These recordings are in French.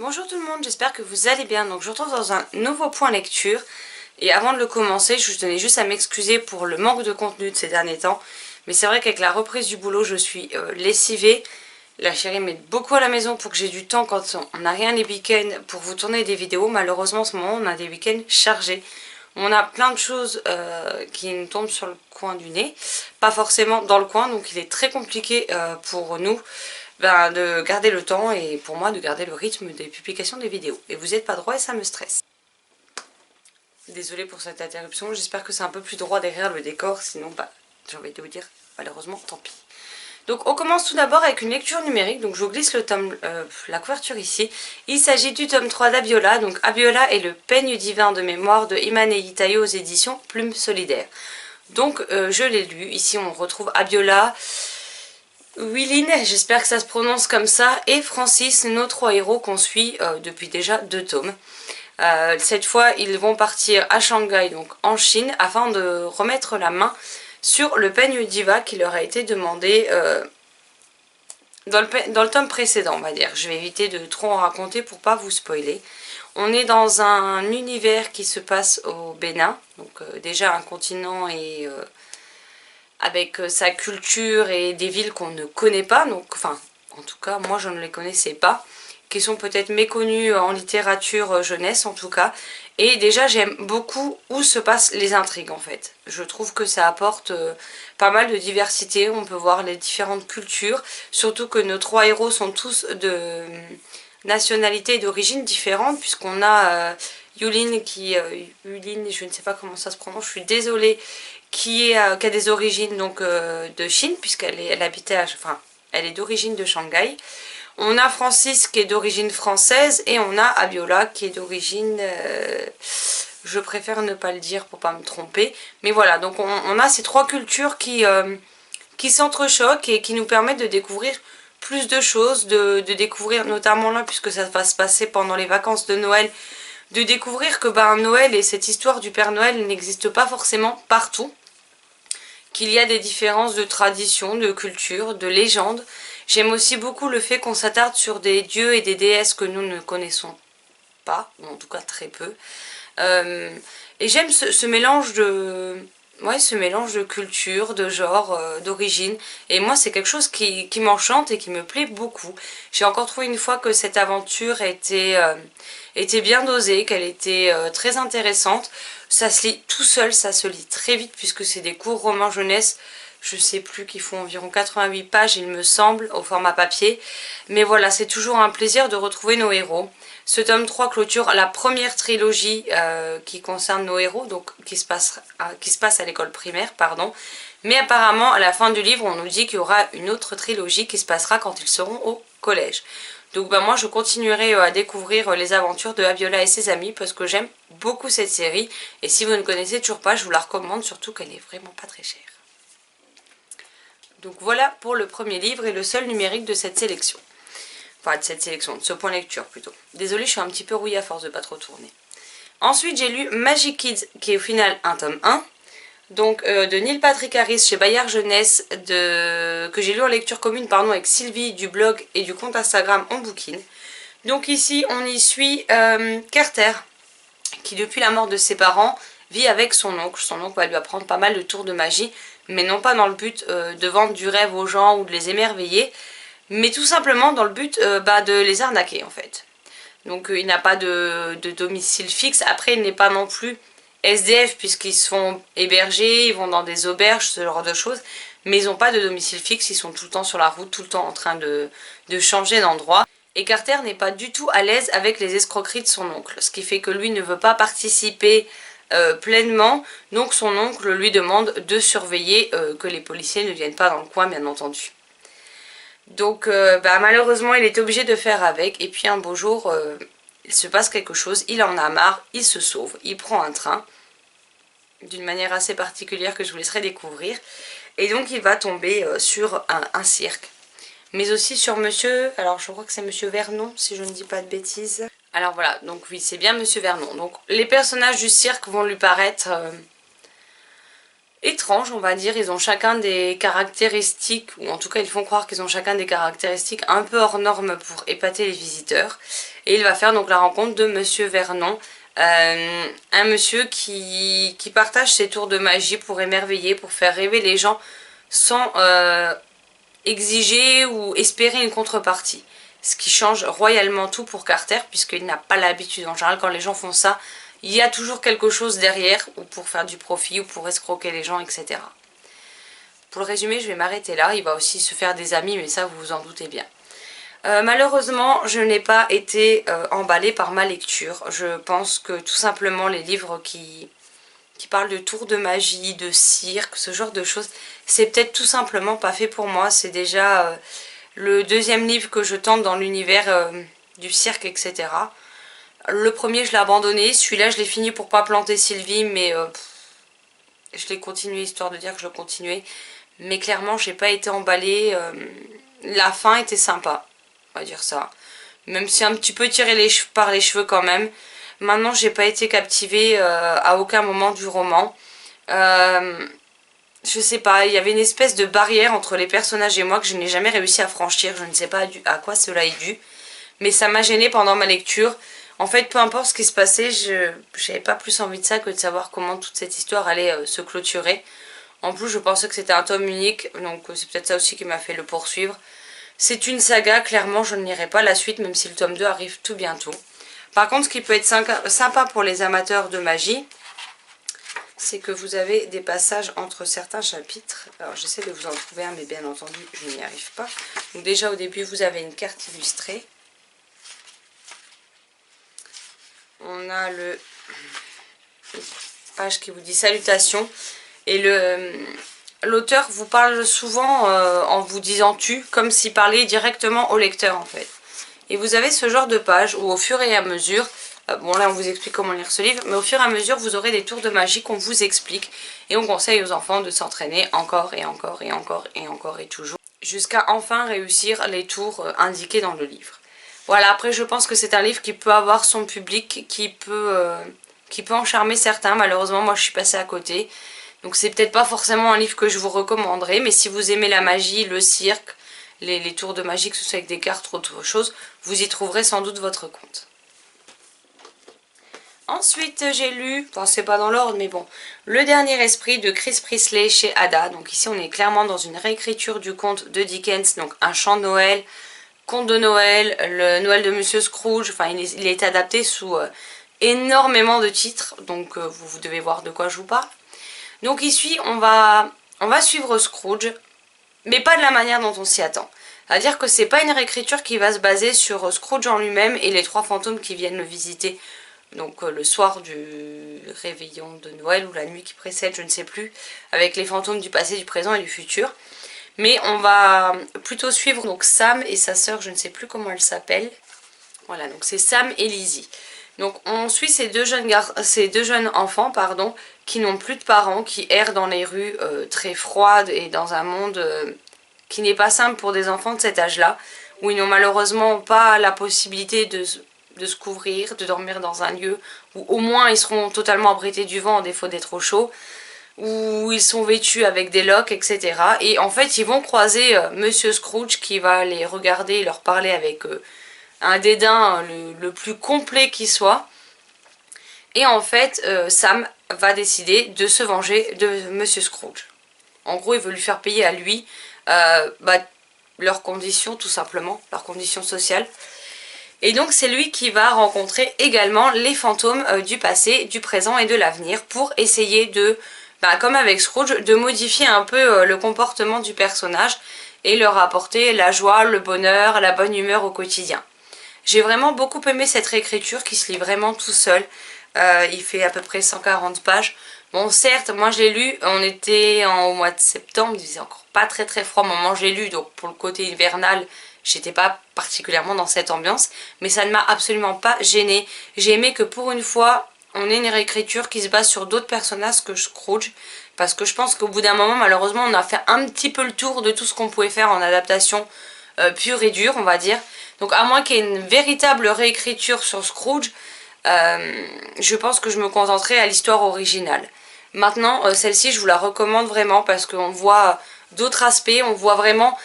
Bonjour tout le monde, j'espère que vous allez bien. Donc je vous retrouve dans un nouveau point lecture. Et avant de le commencer, je tenais juste à m'excuser pour le manque de contenu de ces derniers temps. Mais c'est vrai qu'avec la reprise du boulot, je suis lessivée. La chérie m'aide beaucoup à la maison pour que j'ai du temps quand on n'a rien les week-ends pour vous tourner des vidéos. Malheureusement en ce moment, on a des week-ends chargés. On a plein de choses qui nous tombent sur le coin du nez. Pas forcément dans le coin, donc il est très compliqué pour nous de garder le temps et pour moi de garder le rythme des publications des vidéos. Et vous n'êtes pas droit et ça me stresse. Désolée pour cette interruption, j'espère que c'est un peu plus droit derrière le décor, sinon j'ai envie de vous dire malheureusement tant pis. Donc on commence tout d'abord avec une lecture numérique, donc je vous glisse le tome, la couverture ici. Il s'agit du tome 3 d'Abiola, donc Abiola est le peigne divin de mémoire de Imane Itayo aux éditions Plume Solidaire. Donc je l'ai lu, ici on retrouve Abiola, Willin, j'espère que ça se prononce comme ça, et Francis, nos trois héros qu'on suit depuis déjà 2 tomes. Cette fois, ils vont partir à Shanghai, donc en Chine, afin de remettre la main sur le peigne diva qui leur a été demandé dans le tome précédent, on va dire. Je vais éviter de trop en raconter pour pas vous spoiler. On est dans un univers qui se passe au Bénin, donc déjà un continent et avec sa culture et des villes qu'on ne connaît pas, donc enfin en tout cas moi je ne les connaissais pas, qui sont peut-être méconnues en littérature jeunesse en tout cas, et déjà j'aime beaucoup où se passent les intrigues en fait. Je trouve que ça apporte pas mal de diversité, on peut voir les différentes cultures, surtout que nos 3 héros sont tous de nationalités et d'origines différentes, puisqu'on a Yulin Yulin, je ne sais pas comment ça se prononce, je suis désolée, qui a des origines donc de Chine, puisqu'elle habitait elle est d'origine de Shanghai. On a Francis qui est d'origine française et on a Abiola qui est d'origine, je préfère ne pas le dire pour pas me tromper, mais voilà, donc on a ces 3 cultures qui s'entrechoquent et qui nous permettent de découvrir plus de choses, de découvrir notamment là, puisque ça va se passer pendant les vacances de Noël, de découvrir que Noël et cette histoire du Père Noël n'existe pas forcément partout, qu'il y a des différences de tradition, de culture, de légendes. J'aime aussi beaucoup le fait qu'on s'attarde sur des dieux et des déesses que nous ne connaissons pas, ou en tout cas très peu. Et j'aime ce mélange de... Ouais, ce mélange de culture, de genre, d'origine. Et moi, c'est quelque chose qui m'enchante et qui me plaît beaucoup. J'ai encore trouvé une fois que cette aventure était bien dosée, qu'elle était très intéressante. Ça se lit tout seul, ça se lit très vite puisque c'est des courts romans jeunesse. Je sais plus, qui font environ 88 pages, il me semble, au format papier. Mais voilà, c'est toujours un plaisir de retrouver nos héros. Ce tome 3 clôture la première trilogie qui concerne nos héros, donc qui se passe à l'école primaire, pardon. Mais apparemment, à la fin du livre, on nous dit qu'il y aura une autre trilogie qui se passera quand ils seront au collège. Donc moi, je continuerai à découvrir les aventures de Abiola et ses amis parce que j'aime beaucoup cette série. Et si vous ne connaissez toujours pas, je vous la recommande, surtout qu'elle est vraiment pas très chère. Donc voilà pour le premier livre et le seul numérique de cette sélection. Enfin, de cette sélection, de ce point lecture plutôt. Désolée, je suis un petit peu rouillée à force de pas trop tourner. Ensuite, j'ai lu Magic Kids, qui est au final un tome 1. Donc, de Neil Patrick Harris chez Bayard Jeunesse, que j'ai lu en lecture commune avec Sylvie du blog et du compte Instagram On Bouquine. Donc ici, on y suit Carter, qui depuis la mort de ses parents, vit avec son oncle. Son oncle va lui apprendre pas mal de tours de magie, mais non pas dans le but de vendre du rêve aux gens ou de les émerveiller, mais tout simplement dans le but de les arnaquer en fait. Donc il n'a pas de domicile fixe. Après, il n'est pas non plus SDF puisqu'ils se font héberger, ils vont dans des auberges, ce genre de choses. Mais ils n'ont pas de domicile fixe, ils sont tout le temps sur la route, tout le temps en train de changer d'endroit. Et Carter n'est pas du tout à l'aise avec les escroqueries de son oncle. Ce qui fait que lui ne veut pas participer pleinement. Donc son oncle lui demande de surveiller que les policiers ne viennent pas dans le coin, bien entendu. Donc malheureusement il est obligé de faire avec, et puis un beau jour il se passe quelque chose, il en a marre, il se sauve, il prend un train d'une manière assez particulière que je vous laisserai découvrir, et donc il va tomber sur un cirque, mais aussi sur monsieur, alors je crois que c'est monsieur Vernon si je ne dis pas de bêtises. Alors voilà, donc oui c'est bien monsieur Vernon, donc les personnages du cirque vont lui paraître étranges, on va dire. Ils ont chacun des caractéristiques, ou en tout cas ils font croire qu'ils ont chacun des caractéristiques un peu hors normes pour épater les visiteurs. Et il va faire donc la rencontre de Monsieur Vernon, un monsieur qui partage ses tours de magie pour émerveiller, pour faire rêver les gens sans exiger ou espérer une contrepartie. Ce qui change royalement tout pour Carter, puisqu'il n'a pas l'habitude. En général, quand les gens font ça, il y a toujours quelque chose derrière, ou pour faire du profit, ou pour escroquer les gens, etc. Pour le résumer, je vais m'arrêter là. Il va aussi se faire des amis, mais ça, vous vous en doutez bien. Malheureusement, je n'ai pas été emballée par ma lecture. Je pense que tout simplement les livres qui parlent de tours de magie, de cirque, ce genre de choses, c'est peut-être tout simplement pas fait pour moi. C'est déjà le deuxième livre que je tente dans l'univers du cirque, etc. Le premier, je l'ai abandonné. Celui-là, je l'ai fini pour pas planter Sylvie, mais je l'ai continué histoire de dire que je continuais. Mais clairement, j'ai pas été emballée. La fin était sympa, on va dire ça. Même si un petit peu tiré par les cheveux quand même. Maintenant, j'ai pas été captivée à aucun moment du roman. Je sais pas, il y avait une espèce de barrière entre les personnages et moi que je n'ai jamais réussi à franchir. Je ne sais pas à quoi cela est dû. Mais ça m'a gênée pendant ma lecture. En fait, peu importe ce qui se passait, je n'avais pas plus envie de ça que de savoir comment toute cette histoire allait se clôturer. En plus, je pensais que c'était un tome unique, donc c'est peut-être ça aussi qui m'a fait le poursuivre. C'est une saga, clairement je ne lirai pas la suite, même si le tome 2 arrive tout bientôt. Par contre, ce qui peut être sympa pour les amateurs de magie, c'est que vous avez des passages entre certains chapitres. Alors j'essaie de vous en trouver un, mais bien entendu, je n'y arrive pas. Donc déjà au début, vous avez une carte illustrée. On a le page qui vous dit salutations. Et l'auteur vous parle souvent en vous disant tu, comme s'il parlait directement au lecteur en fait. Et vous avez ce genre de page où au fur et à mesure, bon là on vous explique comment lire ce livre, mais au fur et à mesure vous aurez des tours de magie qu'on vous explique. Et on conseille aux enfants de s'entraîner encore et encore et encore et encore et toujours, jusqu'à enfin réussir les tours indiqués dans le livre. Voilà, après je pense que c'est un livre qui peut avoir son public, qui peut en charmer certains. Malheureusement moi je suis passée à côté. Donc c'est peut-être pas forcément un livre que je vous recommanderais, mais si vous aimez la magie, le cirque, les tours de magie, que ce soit avec des cartes ou autre chose, vous y trouverez sans doute votre compte. Ensuite j'ai lu, enfin c'est pas dans l'ordre mais bon, Le Dernier Esprit de Chris Priestley chez Ada. Donc ici on est clairement dans une réécriture du conte de Dickens, donc un chant de Noël, conte de Noël, le Noël de Monsieur Scrooge, enfin il est adapté sous énormément de titres, donc vous devez voir de quoi je vous parle. Donc ici on va suivre Scrooge, mais pas de la manière dont on s'y attend. C'est-à-dire que c'est pas une réécriture qui va se baser sur Scrooge en lui-même et les trois fantômes qui viennent le visiter. Donc le soir du réveillon de Noël ou la nuit qui précède, je ne sais plus, avec les fantômes du passé, du présent et du futur. Mais on va plutôt suivre donc Sam et sa sœur, je ne sais plus comment elle s'appelle. Voilà, donc c'est Sam et Lizzie. Donc on suit ces deux jeunes enfants qui n'ont plus de parents, qui errent dans les rues très froides et dans un monde qui n'est pas simple pour des enfants de cet âge-là, où ils n'ont malheureusement pas la possibilité de se couvrir, de dormir dans un lieu où au moins ils seront totalement abrités du vent en défaut d'être au chaud, où ils sont vêtus avec des loques, etc. Et en fait ils vont croiser Monsieur Scrooge qui va les regarder et leur parler avec un dédain le plus complet qui soit. Et en fait, Sam va décider de se venger de Monsieur Scrooge. En gros, il veut lui faire payer à lui leurs conditions, tout simplement, leurs conditions sociales. Et donc, c'est lui qui va rencontrer également les fantômes du passé, du présent et de l'avenir pour essayer de, comme avec Scrooge, de modifier un peu le comportement du personnage et leur apporter la joie, le bonheur, la bonne humeur au quotidien. J'ai vraiment beaucoup aimé cette réécriture qui se lit vraiment tout seul. Il fait à peu près 140 pages. Bon, certes, moi je l'ai lu, on était au mois de septembre, il faisait encore pas très très froid au moment où je l'ai lu, donc pour le côté hivernal, j'étais pas particulièrement dans cette ambiance, mais ça ne m'a absolument pas gênée. J'ai aimé que pour une fois, on ait une réécriture qui se base sur d'autres personnages que Scrooge, parce que je pense qu'au bout d'un moment, malheureusement, on a fait un petit peu le tour de tout ce qu'on pouvait faire en adaptation pure et dure, on va dire. Donc à moins qu'il y ait une véritable réécriture sur Scrooge, je pense que je me concentrerai à l'histoire originale. Maintenant, celle-ci, je vous la recommande vraiment parce qu'on voit d'autres aspects, on voit vraiment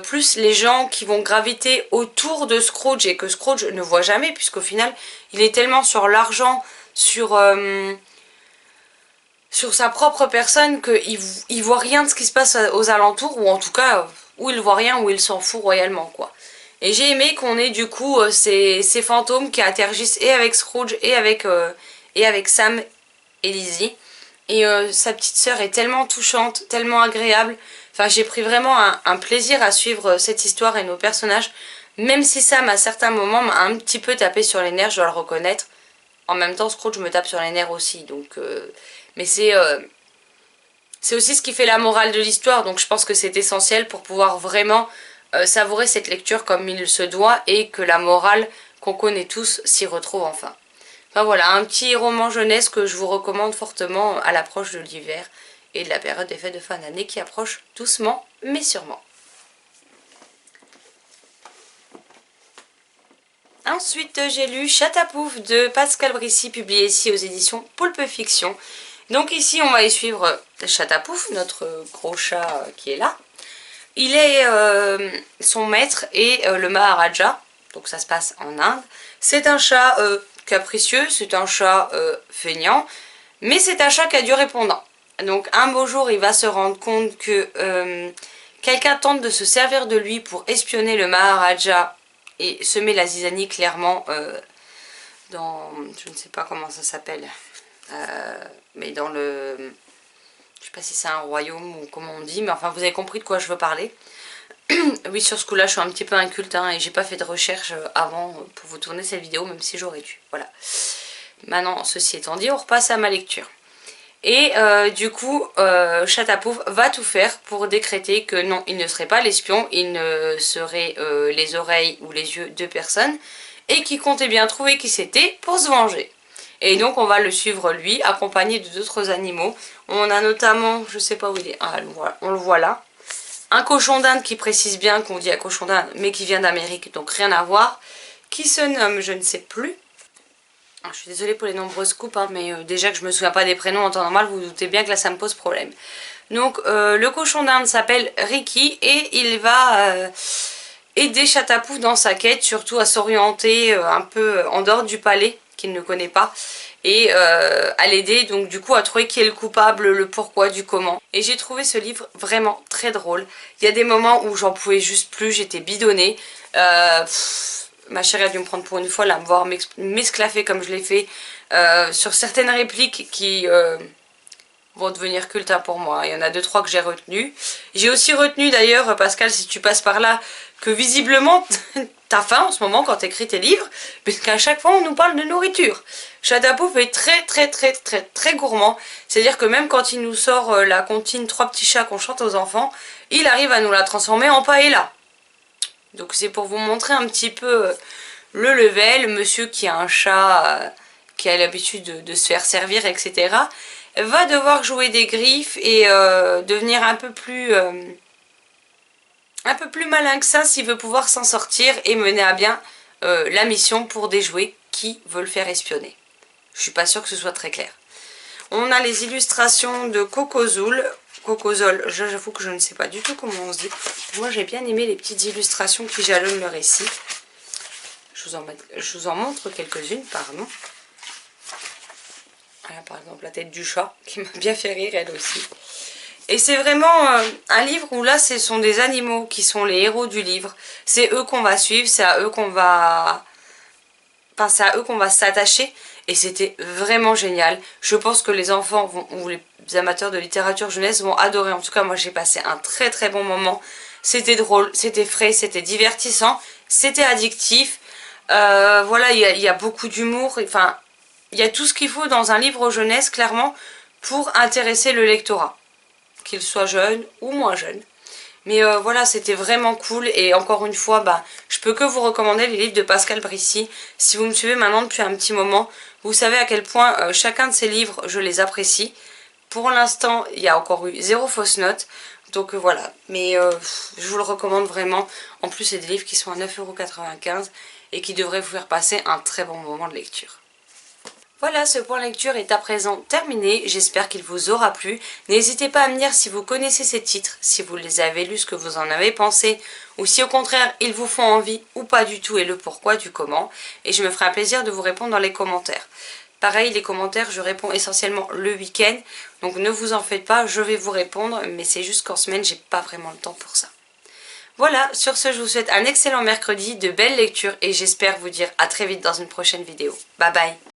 plus les gens qui vont graviter autour de Scrooge et que Scrooge ne voit jamais, puisqu'au final, il est tellement sur l'argent, sur sa propre personne qu'il voit rien de ce qui se passe aux alentours, ou en tout cas, où il voit rien, où il s'en fout royalement, quoi. Et j'ai aimé qu'on ait du coup ces fantômes qui interagissent et avec Scrooge et avec Sam et Lizzie. Et sa petite sœur est tellement touchante, tellement agréable. Enfin, j'ai pris vraiment un plaisir à suivre cette histoire et nos personnages. Même si Sam, à certains moments, m'a un petit peu tapé sur les nerfs, je dois le reconnaître. En même temps, Scrooge me tape sur les nerfs aussi. Donc, mais c'est aussi ce qui fait la morale de l'histoire. Donc je pense que c'est essentiel pour pouvoir vraiment savourer cette lecture comme il se doit. Et que la morale qu'on connaît tous s'y retrouve enfin. Enfin voilà, un petit roman jeunesse que je vous recommande fortement à l'approche de l'hiver et de la période des fêtes de fin d'année qui approche doucement mais sûrement. Ensuite, j'ai lu Chatapouf de Pascal Brissy, publié ici aux éditions Poulpe Fiction. Donc ici, on va y suivre Chatapouf, notre gros chat qui est là. Il est son maître et le Maharaja, donc ça se passe en Inde. C'est un chat capricieux, c'est un chat feignant, mais c'est un chat qui a du répondant. Donc un beau jour, il va se rendre compte que quelqu'un tente de se servir de lui pour espionner le Maharaja et semer la zizanie clairement dans... je ne sais pas comment ça s'appelle, mais dans le... je sais pas si c'est un royaume ou comment on dit, mais enfin vous avez compris de quoi je veux parler. Oui, sur ce coup-là, je suis un petit peu inculte hein, et j'ai pas fait de recherche avant pour vous tourner cette vidéo, même si j'aurais dû. Voilà. Maintenant, ceci étant dit, on repasse à ma lecture. Et du coup, Chatapouf va tout faire pour décréter que non, il ne serait pas l'espion, il ne serait les oreilles ou les yeux de personne, et qu'il comptait bien trouver qui c'était pour se venger. Et donc on va le suivre lui, accompagné de d'autres animaux. On a notamment, je sais pas où il est, ah, on le voit là, un cochon d'Inde qui précise bien qu'on dit un cochon d'Inde, mais qui vient d'Amérique, donc rien à voir, qui se nomme, je ne sais plus. Alors, je suis désolée pour les nombreuses coupes, hein, mais déjà que je me souviens pas des prénoms en temps normal, vous vous doutez bien que là ça me pose problème. Donc le cochon d'Inde s'appelle Ricky et il va aider Chatapouf dans sa quête, surtout à s'orienter un peu en dehors du palais qu'il ne connaît pas. Et à l'aider donc du coup à trouver qui est le coupable, le pourquoi, du comment. Et j'ai trouvé ce livre vraiment très drôle. Il y a des moments où j'en pouvais juste plus, j'étais bidonnée. Ma chérie a dû me prendre pour une folle à me voir m'esclaffer comme je l'ai fait sur certaines répliques qui vont devenir culte hein, pour moi. Il y en a 2-3 que j'ai retenues. J'ai aussi retenu d'ailleurs, Pascal, si tu passes par là, que visiblement t'as faim en ce moment quand t'écris tes livres, puisqu'à chaque fois on nous parle de nourriture. Chatapouf est très gourmand, c'est-à-dire que même quand il nous sort la comptine 3 petits chats qu'on chante aux enfants, il arrive à nous la transformer en paella. Donc c'est pour vous montrer un petit peu le level, monsieur qui a un chat qui a l'habitude de se faire servir, etc. va devoir jouer des griffes et devenir un peu plus malin que ça s'il veut pouvoir s'en sortir et mener à bien la mission pour des jouets qui veulent faire espionner. Je suis pas sûre que ce soit très clair. On a les illustrations de Cocozol, j'avoue que je ne sais pas du tout comment on se dit. Moi j'ai bien aimé les petites illustrations qui jalonnent le récit. Je vous en montre quelques-unes, pardon. Voilà par exemple la tête du chat qui m'a bien fait rire elle aussi. Et c'est vraiment un livre où là ce sont des animaux qui sont les héros du livre. C'est eux qu'on va suivre, c'est à eux qu'on va... Enfin c'est à eux qu'on va s'attacher. Et c'était vraiment génial. Je pense que les enfants ou les amateurs de littérature jeunesse vont adorer. En tout cas moi j'ai passé un très bon moment. C'était drôle, c'était frais, c'était divertissant, c'était addictif. Voilà, il y a beaucoup d'humour. Enfin, il y a tout ce qu'il faut dans un livre jeunesse clairement pour intéresser le lectorat. Qu'il soit jeune ou moins jeune. Mais voilà, c'était vraiment cool. Et encore une fois, bah, je peux que vous recommander les livres de Pascal Brissy. Si vous me suivez maintenant depuis un petit moment, vous savez à quel point chacun de ces livres, je les apprécie. Pour l'instant, il y a encore eu 0 fausse note. Donc voilà, mais je vous le recommande vraiment. En plus, c'est des livres qui sont à 9,95 € et qui devraient vous faire passer un très bon moment de lecture. Voilà, ce point lecture est à présent terminé, j'espère qu'il vous aura plu. N'hésitez pas à me dire si vous connaissez ces titres, si vous les avez lus, ce que vous en avez pensé, ou si au contraire ils vous font envie ou pas du tout et le pourquoi du comment. Et je me ferai un plaisir de vous répondre dans les commentaires. Pareil, les commentaires, je réponds essentiellement le week-end, donc ne vous en faites pas, je vais vous répondre, mais c'est juste qu'en semaine, j'ai pas vraiment le temps pour ça. Voilà, sur ce, je vous souhaite un excellent mercredi, de belles lectures et j'espère vous dire à très vite dans une prochaine vidéo. Bye bye!